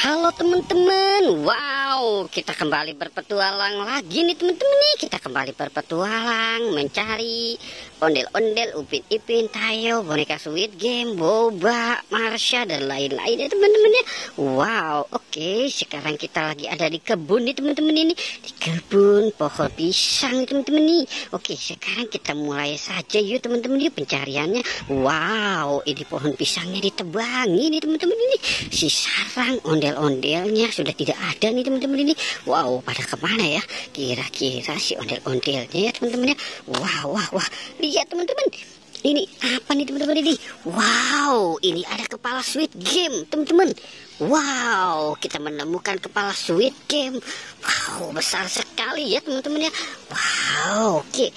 Halo teman-teman, wow, kita kembali berpetualang lagi nih teman-teman nih. Kita kembali berpetualang mencari ondel-ondel, Upin Ipin, Tayo, boneka Squid Game, Boba, Marsha dan lain-lain ya teman-teman ya. Wow, oke, sekarang kita lagi ada di kebun nih teman-teman ini, di kebun pohon pisang nih teman-teman nih. Oke, sekarang kita mulai saja yuk teman-teman yuk pencariannya. Wow, ini pohon pisangnya ditebangi nih teman-teman ini. Si sarang ondel-ondelnya sudah tidak ada nih teman-teman ini. Wow, pada kemana ya kira-kira si ondel-ondelnya ya teman-teman ya. Wah, lihat teman-teman, ini apa nih teman-teman ini. Wow, ini ada kepala Squid Game teman-teman. Wow, kita menemukan kepala Squid Game. Wow, besar sekali ya teman-teman ya. Wow, oke.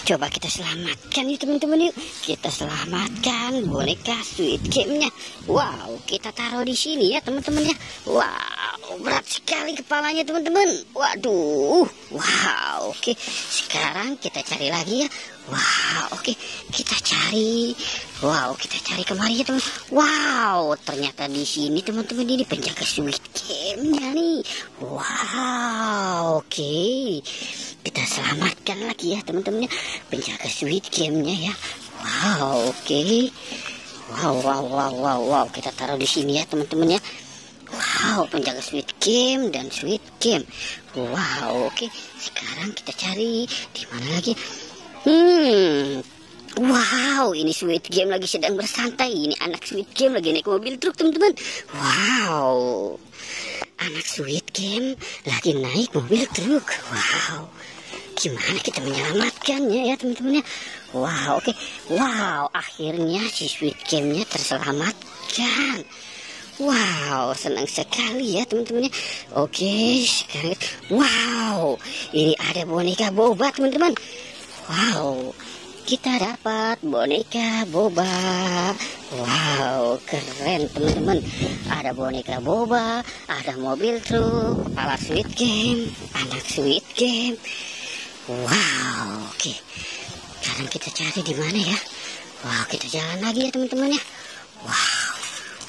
Coba kita selamatkan yuk teman-teman yuk. Kita selamatkan boneka Squid Game-nya. Wow, kita taruh di sini ya teman-teman ya. Wow, berat sekali kepalanya teman-teman. Waduh. Wow, oke. Sekarang kita cari lagi ya. Wow, oke. Kita cari. Wow, kita cari kemari ya teman. Wow, ternyata di sini teman-teman ini penjaga Squid Game-nya nih. Wow, oke. Kita selamatkan lagi ya teman-teman ya, penjaga Squid Game-nya ya. Wow, oke. Wow, kita taruh di sini ya teman-teman ya. Wow, penjaga Squid Game dan Squid Game. Wow, oke. Sekarang kita cari di mana lagi. Wow, ini Squid Game lagi sedang bersantai. Ini anak Squid Game lagi naik mobil truk teman-teman. Wow, anak Squid Game lagi naik mobil truk. Wow, gimana kita menyelamatkannya ya teman-teman ya. Wow, oke. Wow, akhirnya si Squid Game-nya terselamatkan. Wow, senang sekali ya teman-teman ya. Oke, sekarang wow, ini ada boneka Boba teman-teman. Wow, kita dapat boneka Boba. Wow, keren teman-teman. Ada boneka Boba, ada mobil truk, kepala Squid Game, anak Squid Game. Wow, oke. Sekarang kita cari di mana ya. Wow, kita jalan lagi ya teman-teman ya.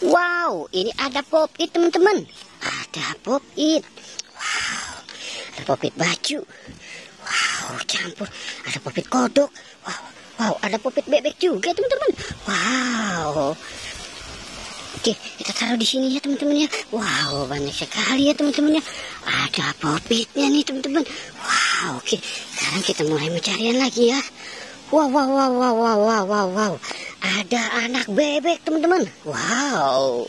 Wow, ini ada pop-it teman-teman. Ada pop-it. Wow, ada pop-it baju. Wow, campur. Ada pop-it kodok. Wow, ada pop-it bebek juga teman-teman. Wow. Oke, kita taruh di sini ya teman-teman ya. Wow, banyak sekali ya teman-teman ya. Ada pop-itnya nih teman-teman. Wow, oke. Sekarang kita mulai pencarian lagi ya. Wow. Ada anak bebek teman-teman. Wow.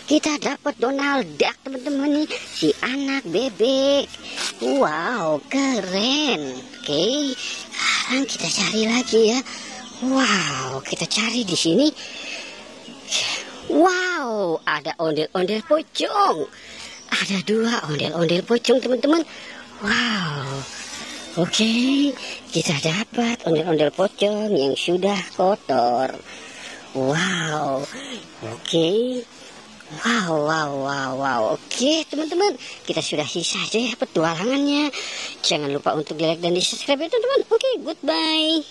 Kita dapat Donald Duck teman-teman nih, si anak bebek. Wow, keren. Oke, sekarang kita cari lagi ya. Wow, kita cari di sini. Wow, ada ondel-ondel pocong. Ada 2 ondel-ondel pocong teman-teman. Wow. Oke, kita dapat ondel-ondel pocong yang sudah kotor. Wow. Oke. Wow. Oke, teman-teman, kita sudahi saja ya petualangannya. Jangan lupa untuk di like dan di subscribe ya teman-teman. Oke, goodbye.